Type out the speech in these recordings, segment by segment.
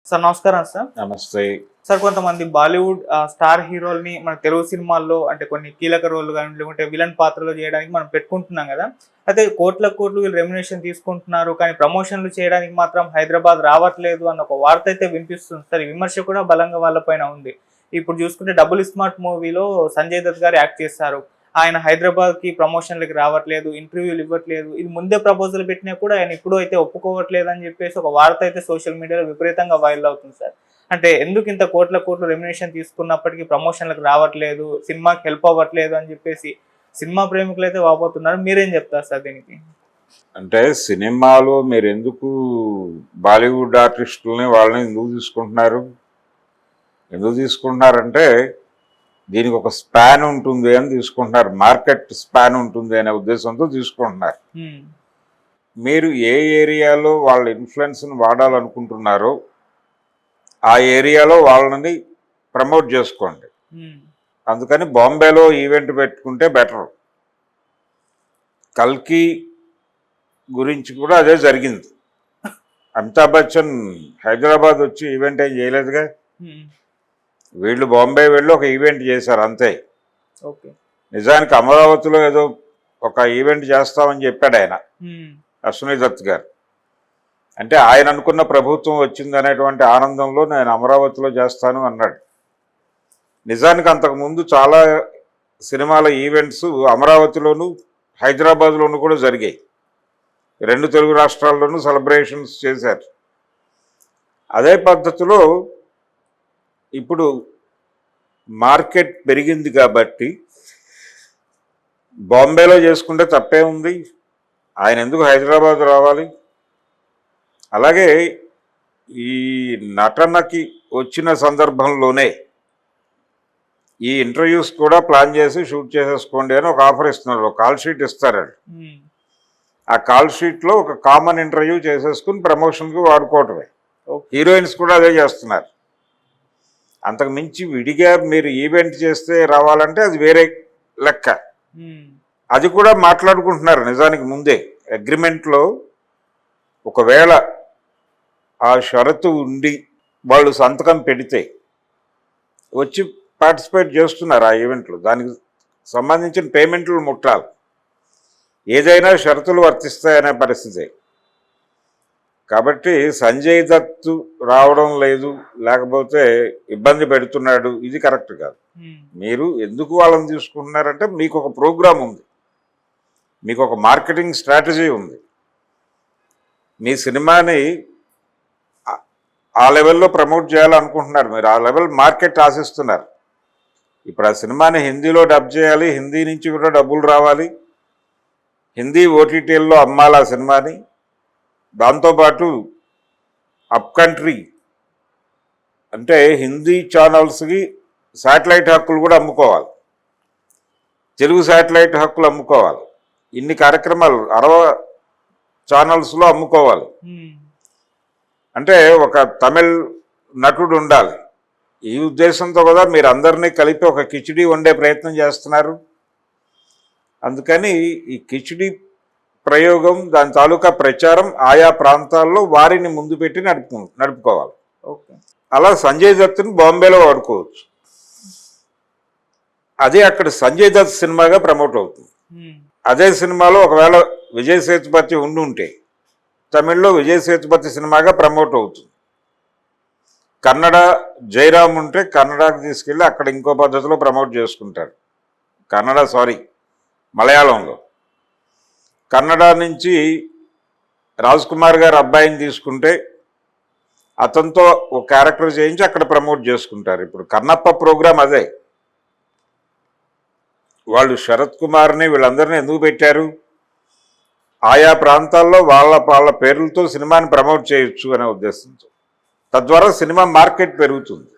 Sir నమస్కారం sir. నమస్తే. Sir కొంతమంది బాలీవుడ్ స్టార్ హీరోలని మన తెలుగు సినిమాల్లో అంటే కొన్ని కీలక రోల్లు గాని, లేకుంటే విలన్ పాత్రలు చేయడానికి మనం పెట్టుకుంటున్నాం కదా! అయితే కోట్లు వీళ్ళు రెమ్యునరేషన్ తీసుకుంటున్నారు. కానీ ప్రమోషన్‌లు చేయడానికి మాత్రం హైదరాబాద్ రావట్లేదు అన్న ఒక వార్త అయితే వినిపిస్తుంది సార్. ఈ విమర్శ కూడా బలంగా వాళ్ళ పైన ఉంది. ఇప్పుడు చూసుకుంటే 'డబుల్ స్మార్ట్' మూవీలో సంజయ్ దత్ గారు యాక్ట్ చేశారు. ఆయన హైదరాబాద్‌కి ప్రమోషన్‌లకి రావట్లేదు, ఇంటర్వ్యూలు ఇవ్వట్లేదు. ఇది ముందే ప్రపోజల్ పెట్టినా కూడా ఆయన ఇప్పుడు అయితే ఒప్పుకోవట్లేదు అని చెప్పేసి ఒక వార్త అయితే సోషల్ మీడియాలో విపరీతంగా వైరల్ అవుతుంది సార్. అంటే ఎందుకు ఇంత కోట్లు రెమ్యునరేషన్ తీసుకున్నప్పటికీ ప్రమోషన్‌లకు రావట్లేదు, సినిమాకి హెల్ప్ అవ్వట్లేదు అని చెప్పేసి సినిమా ప్రేమికులైతే వాపోతున్నారు. మీరేం చెప్తారు సార్ దీనికి? అంటే సినిమాలో మీరెందుకు బాలీవుడ్ ఆర్టిస్టులని వాళ్ళని ఎందుకు తీసుకుంటున్నారంటే దీనికి ఒక స్పాన్ ఉంటుంది అని తీసుకుంటున్నారు. మార్కెట్ స్పాన్ ఉంటుంది అనే ఉద్దేశంతో తీసుకుంటున్నారు. మీరు ఏ ఏరియాలో వాళ్ళ ఇన్ఫ్లుయెన్స్ని వాడాలనుకుంటున్నారో ఆ ఏరియాలో వాళ్ళని ప్రమోట్ చేసుకోండి. అందుకని బాంబేలో ఈవెంట్ పెట్టుకుంటే బెటర్. కల్కి గురించి కూడా అదే జరిగింది. అమితాబ్ బచ్చన్ హైదరాబాద్ వచ్చి ఈవెంట్ ఏం చేయలేదుగా. వీళ్ళు బాంబే వెళ్ళి ఒక ఈవెంట్ చేశారు అంతే. నిజానికి అమరావతిలో ఏదో ఒక ఈవెంట్ చేస్తామని చెప్పాడు ఆయన, అశ్విని దత్ గారు. అంటే ఆయన అనుకున్న ప్రభుత్వం వచ్చింది అనేటువంటి ఆనందంలో నేను అమరావతిలో చేస్తాను అన్నాడు. నిజానికి అంతకుముందు చాలా సినిమాల ఈవెంట్స్ అమరావతిలోను హైదరాబాద్లోనూ కూడా జరిగాయి. రెండు తెలుగు రాష్ట్రాల్లోనూ సెలబ్రేషన్స్ చేశారు. అదే పద్ధతిలో ఇప్పుడు మార్కెట్ పెరిగింది కాబట్టి బాంబేలో చేసుకుంటే తప్పే ఉంది. ఆయన ఎందుకు హైదరాబాద్ రావాలి? అలాగే ఈ నటనకి వచ్చిన సందర్భంలోనే ఈ ఇంటర్వ్యూస్ కూడా ప్లాన్ చేసి షూట్ చేసేసుకోండి అని ఒక ఆఫర్ ఇస్తున్నారు. ఒక కాల్ షీట్ ఇస్తారండి. ఆ కాల్ షీట్లో ఒక కామన్ ఇంటర్వ్యూ చేసేసుకుని ప్రమోషన్కి వాడుకోవటమే. హీరోయిన్స్ కూడా అదే చేస్తున్నారు. అంతకు మించి విడిగా మీరు ఈవెంట్ చేస్తే రావాలంటే అది వేరే లెక్క. అది కూడా మాట్లాడుకుంటున్నారు నిజానికి ముందే అగ్రిమెంట్లో. ఒకవేళ ఆ షరతు ఉండి వాళ్ళు సంతకం పెడితే వచ్చి పార్టిసిపేట్ చేస్తున్నారు ఆ ఈవెంట్లు. దానికి సంబంధించిన పేమెంట్లు ముట్టాలి. ఏదైనా షరతులు వర్తిస్తాయనే పరిస్థితి. కాబట్టి సంజయ్ దత్ రావడం లేదు, లేకపోతే ఇబ్బంది పెడుతున్నాడు, ఇది కరెక్ట్ కాదు. మీరు ఎందుకు వాళ్ళని తీసుకుంటున్నారంటే మీకు ఒక ప్రోగ్రాం ఉంది, మీకు ఒక మార్కెటింగ్ స్ట్రాటజీ ఉంది. మీ సినిమాని ఆ లెవెల్లో ప్రమోట్ చేయాలనుకుంటున్నారు. మీరు ఆ లెవెల్ మార్కెట్ ఆశిస్తున్నారు. ఇప్పుడు ఆ సినిమాని హిందీలో డబ్ చేయాలి, హిందీ నుంచి కూడా డబ్బులు రావాలి, హిందీ ఓటీటీల్లో అమ్మాలి ఆ సినిమాని. దాంతోపాటు అప్ కంట్రీ అంటే హిందీ ఛానల్స్కి శాటిలైట్ హక్కులు కూడా అమ్ముకోవాలి, తెలుగు శాటిలైట్ హక్కులు అమ్ముకోవాలి. ఇన్ని కార్యక్రమాలు 60 ఛానల్స్లో అమ్ముకోవాలి. అంటే ఒక తమిళ్ నటుడు ఉండాలి. ఈ ఉద్దేశంతో కూడా మీరు అందరినీ కలిపి ఒక కిచిడి వండే ప్రయత్నం చేస్తున్నారు. అందుకని ఈ కిచిడి ప్రయోగం, దాని తాలూకా ప్రచారం ఆయా ప్రాంతాల్లో వారిని ముందు పెట్టి నడుపుకోవాలి. అలా సంజయ్ దత్ని బాంబేలో వాడుకోవచ్చు. అదే అక్కడ సంజయ్ దత్ సినిమాగా ప్రమోట్ అవుతుంది. అదే సినిమాలో ఒకవేళ విజయ్ సేతుపతి ఉండుంటే తమిళ్లో విజయ్ సేతుపతి సినిమాగా ప్రమోట్ అవుతుంది. కన్నడ జయరామ్ ఉంటే కన్నడకి తీసుకెళ్ళి అక్కడ ఇంకో పద్ధతిలో ప్రమోట్ చేసుకుంటారు. మలయాళంలో. కన్నడ నుంచి రాజ్ కుమార్ గారు అబ్బాయిని తీసుకుంటే అతనితో ఒక క్యారెక్టర్ చేయించి అక్కడ ప్రమోట్ చేసుకుంటారు. ఇప్పుడు కన్నప్ప ప్రోగ్రాం అదే. వాళ్ళు శరత్ కుమార్ని వీళ్ళందరినీ ఎందుకు పెట్టారు? ఆయా ప్రాంతాల్లో వాళ్ళ పేర్లతో సినిమాని ప్రమోట్ చేయొచ్చు అనే ఉద్దేశంతో. తద్వారా సినిమా మార్కెట్ పెరుగుతుంది.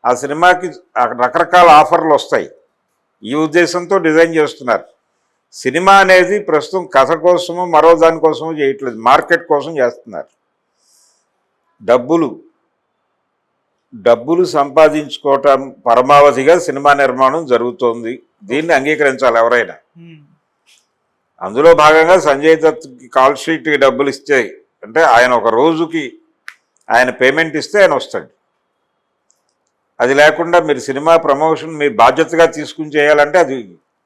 ఆ సినిమాకి రకరకాల ఆఫర్లు వస్తాయి. ఈ ఉద్దేశంతో డిజైన్ చేస్తున్నారు. సినిమా అనేది ప్రస్తుతం కథ కోసము మరో దానికోసము చేయట్లేదు, మార్కెట్ కోసం చేస్తున్నారు. డబ్బులు సంపాదించుకోవటం పరమావధిగా సినిమా నిర్మాణం జరుగుతోంది. దీన్ని అంగీకరించాలి ఎవరైనా. అందులో భాగంగా సంజయ్ దత్కి కాల్ షీట్కి డబ్బులు ఇస్తే అంటే ఆయన ఒక రోజుకి ఆయన పేమెంట్ ఇస్తే ఆయన వస్తాడు. అది లేకుండా మీరు సినిమా ప్రమోషన్ మీ బాధ్యతగా తీసుకుని చేయాలంటే అది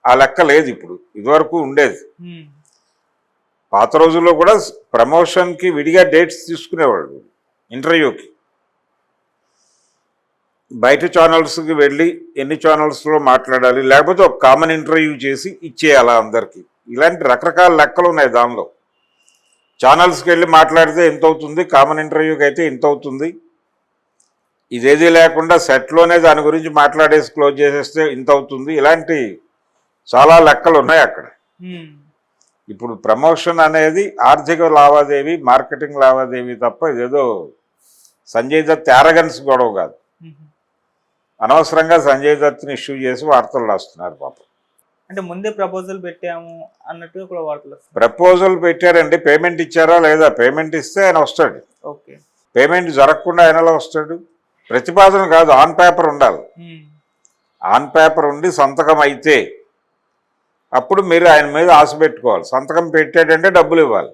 ఆ లెక్క లేదు. ఇప్పుడు ఇదివరకు ఉండేది. పాత రోజుల్లో కూడా ప్రమోషన్కి విడిగా డేట్స్ తీసుకునేవాడు. ఇంటర్వ్యూకి బయట ఛానల్స్కి వెళ్ళి ఎన్ని ఛానల్స్లో మాట్లాడాలి, లేకపోతే ఒక కామన్ ఇంటర్వ్యూ చేసి ఇచ్చేయాలా అందరికీ. ఇలాంటి రకరకాల లెక్కలు ఉన్నాయి దానిలో. ఛానల్స్కి వెళ్ళి మాట్లాడితే ఎంత అవుతుంది, కామన్ ఇంటర్వ్యూకి అయితే ఎంత అవుతుంది, ఇదేదీ లేకుండా సెట్లోనే దాని గురించి మాట్లాడేసి క్లోజ్ చేసేస్తే ఇంత అవుతుంది. ఇలాంటి చాలా లెక్కలు ఉన్నాయి అక్కడ. ఇప్పుడు ప్రమోషన్ అనేది ఆర్థిక లావాదేవీ, మార్కెటింగ్ లావాదేవీ తప్ప ఇదేదో సంజయ్ దత్ యారగన్స్ గొడవ కాదు. అనవసరంగా సంజయ్ దత్ని ఇష్యూ చేసి వార్తలు రాస్తున్నారు పాపం. అంటే ముందే ప్రపోజల్ పెట్టాము అన్నట్టుగా కూడా వార్తలు వస్తాయి. ప్రపోజల్ పెట్టారండి, పేమెంట్ ఇచ్చారా లేదా? పేమెంట్ ఇస్తే ఆయన వస్తాడు. ఓకే, పేమెంట్ జరగకుండా ఆయనలో వస్తాడు. ప్రతిపాదన కాదు, ఆన్ పేపర్ ఉండాలి. ఆన్ పేపర్ ఉండి సంతకం అయితే అప్పుడు మీరు ఆయన మీద ఆశ పెట్టుకోవాలి. సంతకం పెట్టాడంటే డబ్బులు ఇవ్వాలి.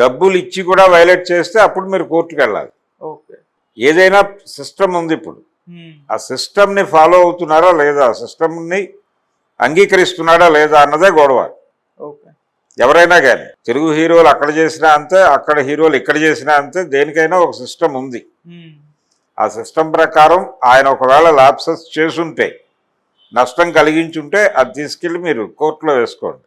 డబ్బులు ఇచ్చి కూడా వైలేట్ చేస్తే అప్పుడు మీరు కోర్టుకు వెళ్ళాలి. ఓకే, ఏదైనా సిస్టమ్ ఉంది. ఇప్పుడు ఆ సిస్టమ్ని ఫాలో అవుతున్నారా లేదా, సిస్టమ్ని అంగీకరిస్తున్నాడా లేదా అన్నదే గొడవ. ఓకే, ఎవరైనా కానీ తెలుగు హీరోలు అక్కడ చేసినా అంతే, అక్కడ హీరోలు ఇక్కడ చేసినా అంతే. దేనికైనా ఒక సిస్టమ్ ఉంది. ఆ సిస్టమ్ ప్రకారం ఆయన ఒకవేళ ల్యాప్సెస్ చేసుంటే, నష్టం కలిగించుంటే అది తీసుకెళ్ళి మీరు కోర్టులో వేసుకోండి.